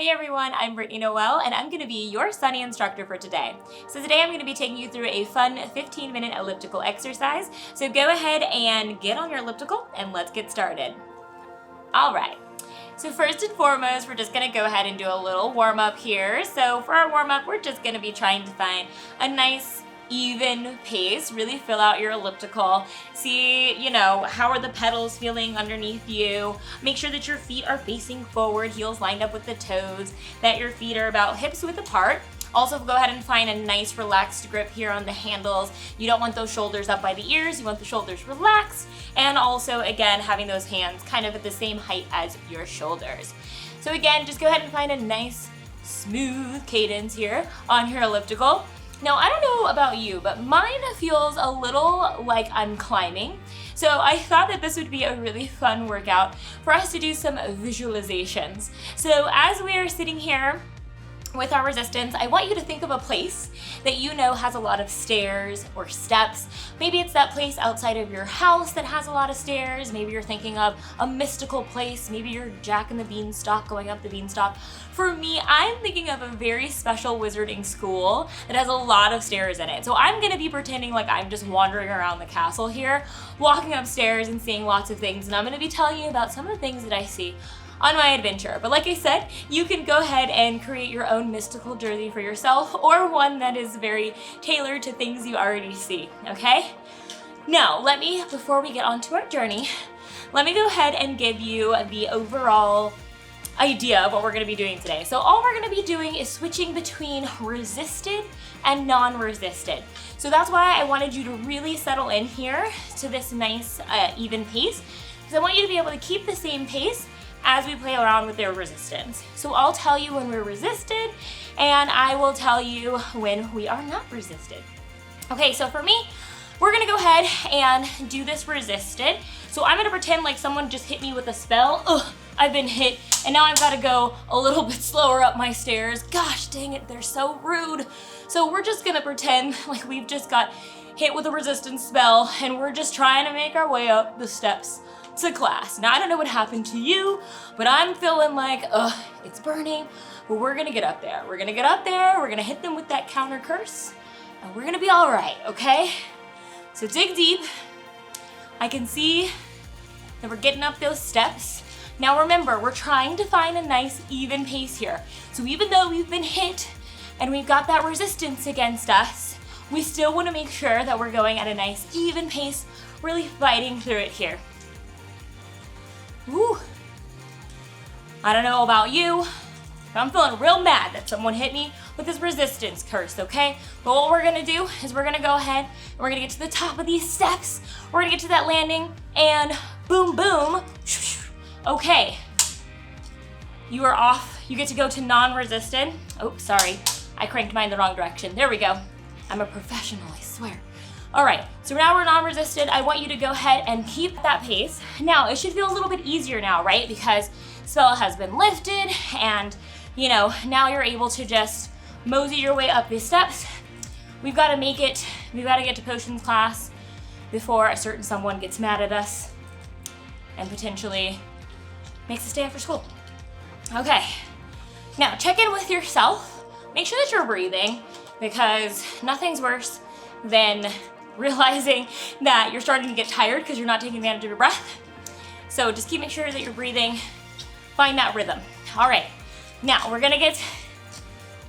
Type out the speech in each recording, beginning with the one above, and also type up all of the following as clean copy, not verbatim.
Hey everyone, I'm Brittany Noelle and I'm going to be your Sunny instructor for today. So today I'm going to be taking you through a fun 15-minute elliptical exercise. So go ahead and get on your elliptical and let's get started. Alright, so first and foremost, we're just going to go ahead and do a little warm up here. So for our warm up, we're just going to be trying to find a nice even pace, really fill out your elliptical. See, how are the pedals feeling underneath you? Make sure that your feet are facing forward, heels lined up with the toes, that your feet are about hips width apart. Also, go ahead and find a nice relaxed grip here on the handles. You don't want those shoulders up by the ears, you want the shoulders relaxed, and also, again, having those hands kind of at the same height as your shoulders. So again, just go ahead and find a nice, smooth cadence here on your elliptical. Now, I don't know about you, but mine feels a little like I'm climbing. So I thought that this would be a really fun workout for us to do some visualizations. So as we are sitting here with our resistance, I want you to think of a place that you know has a lot of stairs or steps. Maybe it's that place outside of your house that has a lot of stairs. Maybe you're thinking of a mystical place. Maybe you're Jack and the Beanstalk going up the beanstalk. For me, I'm thinking of a very special wizarding school that has a lot of stairs in it. So I'm gonna be pretending like I'm just wandering around the castle here, walking upstairs and seeing lots of things. And I'm gonna be telling you about some of the things that I see on my adventure. But like I said, you can go ahead and create your own mystical journey for yourself or one that is very tailored to things you already see, okay? Now, before we get onto our journey, let me go ahead and give you the overall idea of what we're gonna be doing today. So all we're gonna be doing is switching between resisted and non-resisted. So that's why I wanted you to really settle in here to this nice even pace, because I want you to be able to keep the same pace as we play around with their resistance. So I'll tell you when we're resisted, and I will tell you when we are not resisted. Okay, so for me, we're gonna go ahead and do this resisted. So I'm gonna pretend like someone just hit me with a spell. Ugh, I've been hit, and now I've gotta go a little bit slower up my stairs. Gosh dang it, they're so rude. So we're just gonna pretend like we've just got hit with a resistance spell, and we're just trying to make our way up the steps to class. Now, I don't know what happened to you, but I'm feeling like, it's burning, but we're gonna get up there. We're gonna get up there, we're gonna hit them with that counter curse, and we're gonna be all right, okay? So dig deep. I can see that we're getting up those steps. Now remember, we're trying to find a nice even pace here. So even though we've been hit and we've got that resistance against us, we still wanna make sure that we're going at a nice even pace, really fighting through it here. Woo. I don't know about you, but I'm feeling real mad that someone hit me with this resistance curse, okay? But what we're gonna do is we're gonna go ahead and we're gonna get to the top of these steps. We're gonna get to that landing and boom, boom. Okay, you are off. You get to go to non-resisted. Oh, sorry, I cranked mine the wrong direction. There we go. I'm a professional, I swear. All right, so now we're non-resisted. I want you to go ahead and keep that pace. Now, it should feel a little bit easier now, right? Because spell has been lifted and, now you're able to just mosey your way up these steps. We've got to get to potions class before a certain someone gets mad at us and potentially makes us stay after school. Okay, now check in with yourself. Make sure that you're breathing, because nothing's worse than realizing that you're starting to get tired because you're not taking advantage of your breath. So just keep making sure that you're breathing, find that rhythm. All right, now we're gonna get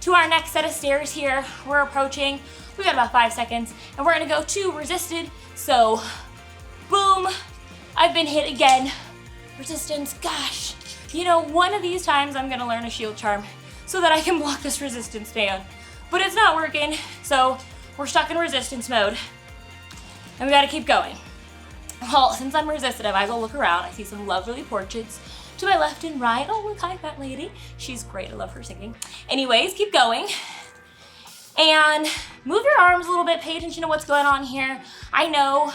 to our next set of stairs here. We're approaching, we got about 5 seconds, and we're gonna go to resisted. So boom, I've been hit again. Resistance, gosh. One of these times I'm gonna learn a shield charm so that I can block this resistance fan, but it's not working, so we're stuck in resistance mode. And we gotta keep going. Well, since I'm resisted, I might as well look around. I see some lovely portraits to my left and right. Oh, look, hi, fat lady. She's great, I love her singing. Anyways, keep going. And move your arms a little bit, pay attention to what's going on here. I know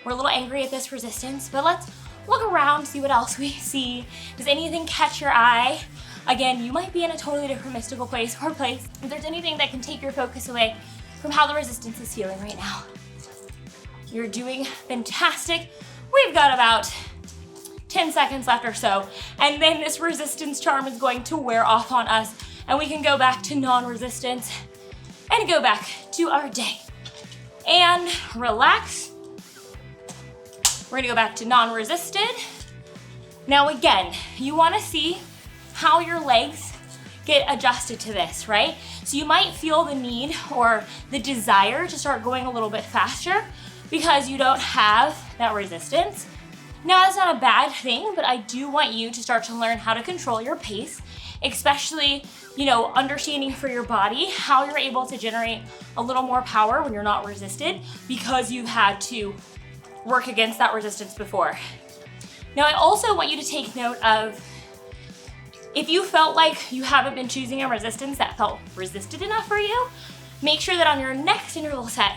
we're a little angry at this resistance, but let's look around, see what else we see. Does anything catch your eye? Again, you might be in a totally different mystical place or place. If there's anything that can take your focus away from how the resistance is feeling right now. You're doing fantastic. We've got about 10 seconds left or so. And then this resistance charm is going to wear off on us and we can go back to non-resistance and go back to our day. And relax. We're gonna go back to non-resisted. Now again, you wanna see how your legs get adjusted to this, right? So you might feel the need or the desire to start going a little bit faster because you don't have that resistance. Now that's not a bad thing, but I do want you to start to learn how to control your pace, especially, understanding for your body how you're able to generate a little more power when you're not resisted because you've had to work against that resistance before. Now I also want you to take note of if you felt like you haven't been choosing a resistance that felt resisted enough for you, make sure that on your next interval set,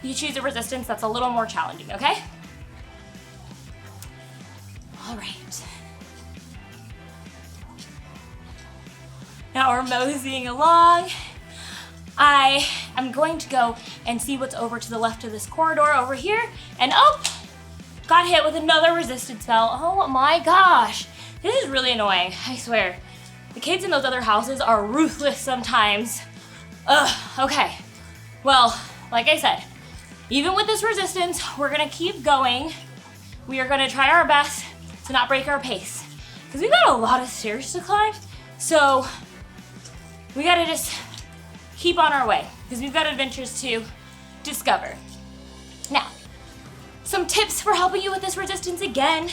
you choose a resistance that's a little more challenging, okay? All right. Now we're moseying along. I am going to go and see what's over to the left of this corridor over here, and got hit with another resistance spell. Oh my gosh. This is really annoying, I swear. The kids in those other houses are ruthless sometimes. Okay. Well, like I said, even with this resistance, we're gonna keep going. We are gonna try our best to not break our pace because we've got a lot of stairs to climb. So we gotta just keep on our way because we've got adventures to discover. Now, some tips for helping you with this resistance again.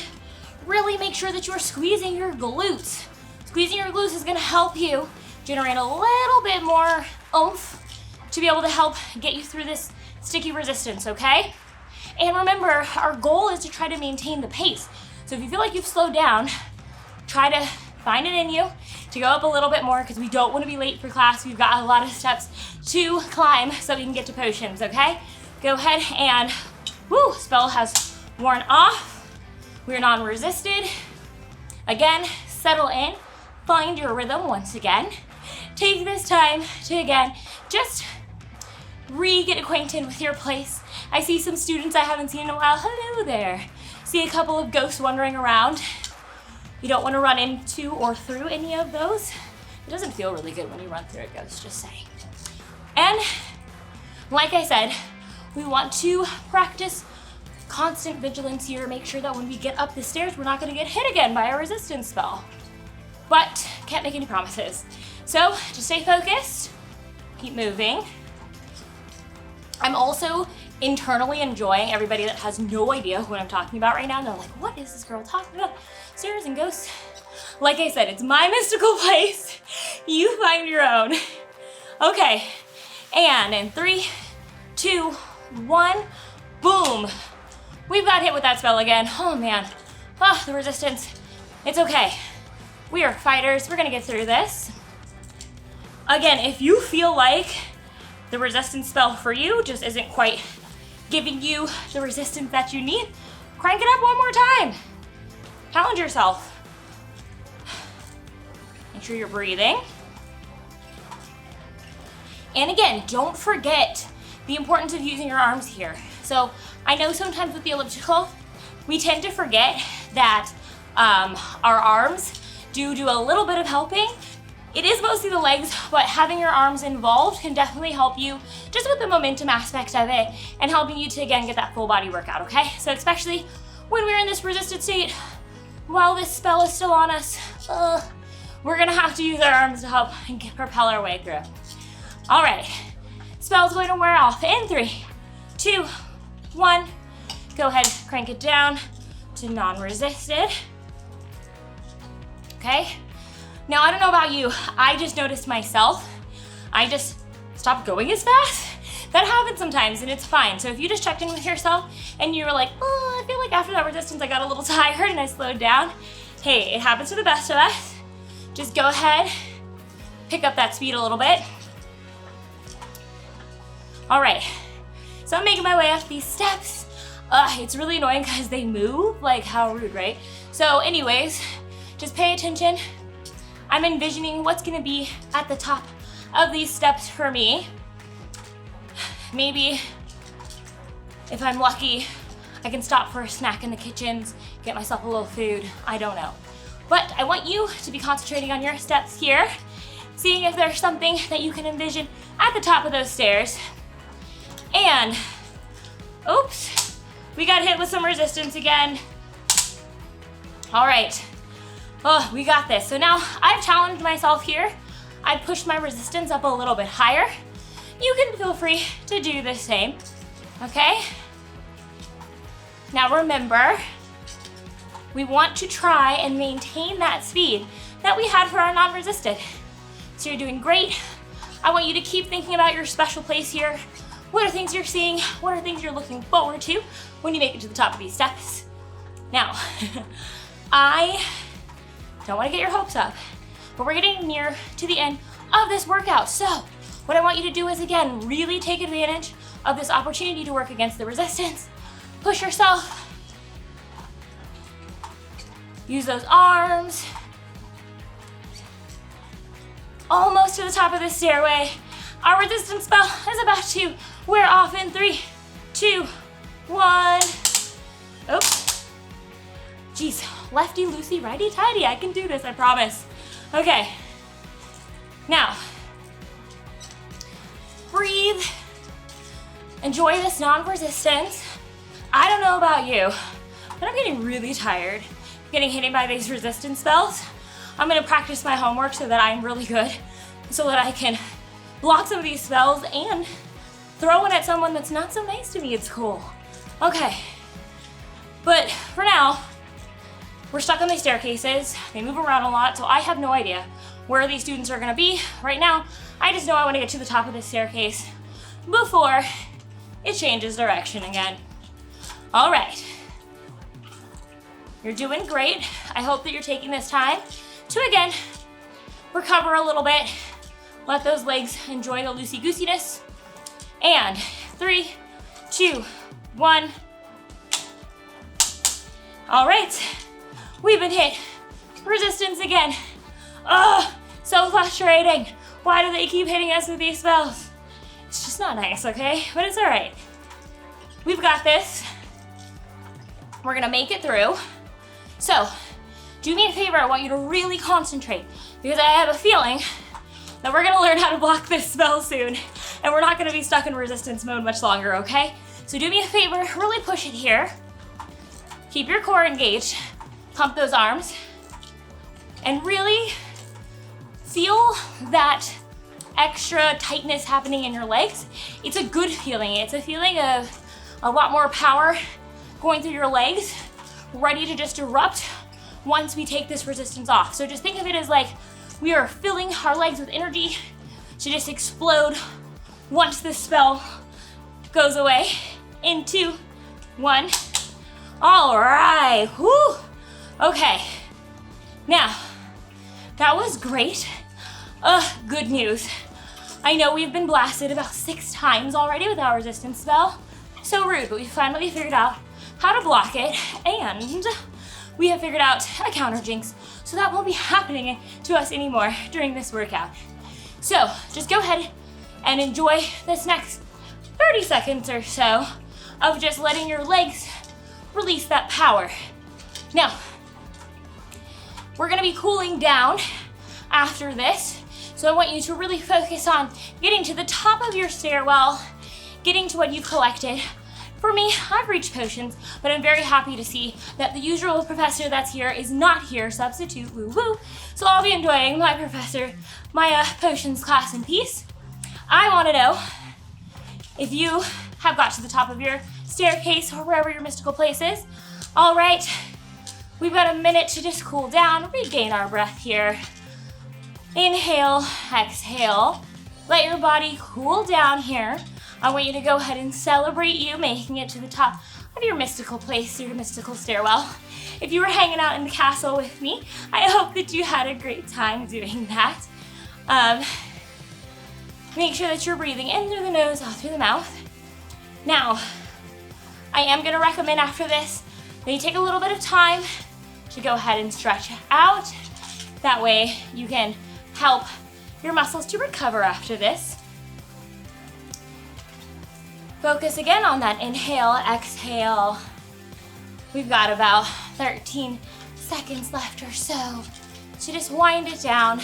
Really make sure that you are squeezing your glutes. Squeezing your glutes is gonna help you generate a little bit more oomph to be able to help get you through this sticky resistance, okay? And remember, our goal is to try to maintain the pace. So if you feel like you've slowed down, try to find it in you to go up a little bit more because we don't wanna be late for class. We've got a lot of steps to climb so we can get to potions, okay? Go ahead and, spell has worn off. We're non-resisted. Again, settle in, find your rhythm once again. Take this time to, again, just get acquainted with your place. I see some students I haven't seen in a while. Hello there. See a couple of ghosts wandering around. You don't want to run into or through any of those. It doesn't feel really good when you run through a ghost, just saying. And like I said, we want to practice constant vigilance here. Make sure that when we get up the stairs, we're not gonna get hit again by a resistance spell. But can't make any promises. So just stay focused, keep moving. I'm also internally enjoying everybody that has no idea what I'm talking about right now. And they're like, what is this girl talking about? Stairs and ghosts. Like I said, it's my mystical place. You find your own. Okay, and in 3, 2, 1, boom. We've got hit with that spell again. Oh man, the resistance. It's okay. We are fighters, we're gonna get through this. Again, if you feel like the resistance spell for you just isn't quite giving you the resistance that you need, crank it up one more time. Challenge yourself. Make sure you're breathing. And again, don't forget the importance of using your arms here. So I know sometimes with the elliptical, we tend to forget that our arms do a little bit of helping. It is mostly the legs, but having your arms involved can definitely help you just with the momentum aspect of it and helping you to, again, get that full body workout, okay? So especially when we're in this resisted state, while this spell is still on us, we're gonna have to use our arms to help and propel our way through. All right, spell's going to wear off in 3, 2, 1. Go ahead, crank it down to non-resisted. Okay? Now, I don't know about you, I just noticed myself, I just stopped going as fast. That happens sometimes and it's fine. So if you just checked in with yourself and you were like, I feel like after that resistance I got a little tired and I slowed down. Hey, it happens to the best of us. Just go ahead, pick up that speed a little bit. All right, so I'm making my way up these steps. It's really annoying because they move, like how rude, right? So anyways, just pay attention. I'm envisioning what's gonna be at the top of these steps for me. Maybe, if I'm lucky, I can stop for a snack in the kitchens, get myself a little food, I don't know. But I want you to be concentrating on your steps here, seeing if there's something that you can envision at the top of those stairs. And, oops, we got hit with some resistance again. All right, oh, we got this. So now I've challenged myself here. I've pushed my resistance up a little bit higher. You can feel free to do the same, okay? Now remember, we want to try and maintain that speed that we had for our non-resisted. So you're doing great. I want you to keep thinking about your special place here. What are things you're seeing? What are things you're looking forward to when you make it to the top of these steps? Now, I don't want to get your hopes up, but we're getting near to the end of this workout. So what I want you to do is, again, really take advantage of this opportunity to work against the resistance. Push yourself. Use those arms. Almost to the top of the stairway. Our resistance spell is about to wear off in 3, 2, 1. Oops. Geez, lefty loosey, righty tighty. I can do this, I promise. Okay. Now, breathe. Enjoy this non-resistance. I don't know about you, but I'm getting really tired getting hit by these resistance spells. I'm gonna practice my homework so that I'm really good, so that I can block some of these spells and throw one at someone that's not so nice to me at school. Okay, but for now, we're stuck on these staircases. They move around a lot, so I have no idea where these students are gonna be right now. I just know I wanna get to the top of this staircase before it changes direction again. All right, you're doing great. I hope that you're taking this time to, again, recover a little bit. Let those legs enjoy the loosey-goosiness. And 3, 2, 1. All right, we've been hit. Resistance again. Ugh, so frustrating. Why do they keep hitting us with these spells? It's just not nice, okay? But it's all right. We've got this. We're gonna make it through. So, do me a favor, I want you to really concentrate because I have a feeling that we're gonna learn how to block this spell soon and we're not gonna be stuck in resistance mode much longer, okay? So do me a favor, really push it here. Keep your core engaged, pump those arms, and really feel that extra tightness happening in your legs. It's a good feeling. It's a feeling of a lot more power going through your legs, ready to just erupt once we take this resistance off. So just think of it as like we are filling our legs with energy to just explode once this spell goes away. In 2, 1. All right, whoo. Okay, now, that was great. Good news. I know we've been blasted about 6 times already with our resistance spell. So rude, but we finally figured out how to block it, and we have figured out a counter jinx, so that won't be happening to us anymore during this workout. So just go ahead and enjoy this next 30 seconds or so of just letting your legs release that power. Now, we're gonna be cooling down after this, so I want you to really focus on getting to the top of your stairwell, getting to what you've collected. For me, I've reached potions, but I'm very happy to see that the usual professor that's here is not here, substitute, woo woo. So I'll be enjoying my potions class in peace. I wanna know if you have got to the top of your staircase or wherever your mystical place is. All right, we've got a minute to just cool down, regain our breath here. Inhale, exhale. Let your body cool down here. I want you to go ahead and celebrate you making it to the top of your mystical place, your mystical stairwell. If you were hanging out in the castle with me, I hope that you had a great time doing that. Make sure that you're breathing in through the nose, out through the mouth. Now, I am gonna recommend after this that you take a little bit of time to go ahead and stretch out. That way you can help your muscles to recover after this. Focus again on that inhale, exhale. We've got about 13 seconds left or so. So just wind it down,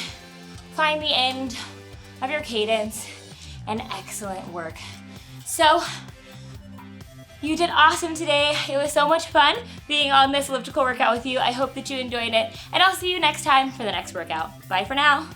find the end of your cadence, and excellent work. So, you did awesome today. It was so much fun being on this elliptical workout with you. I hope that you enjoyed it, and I'll see you next time for the next workout. Bye for now.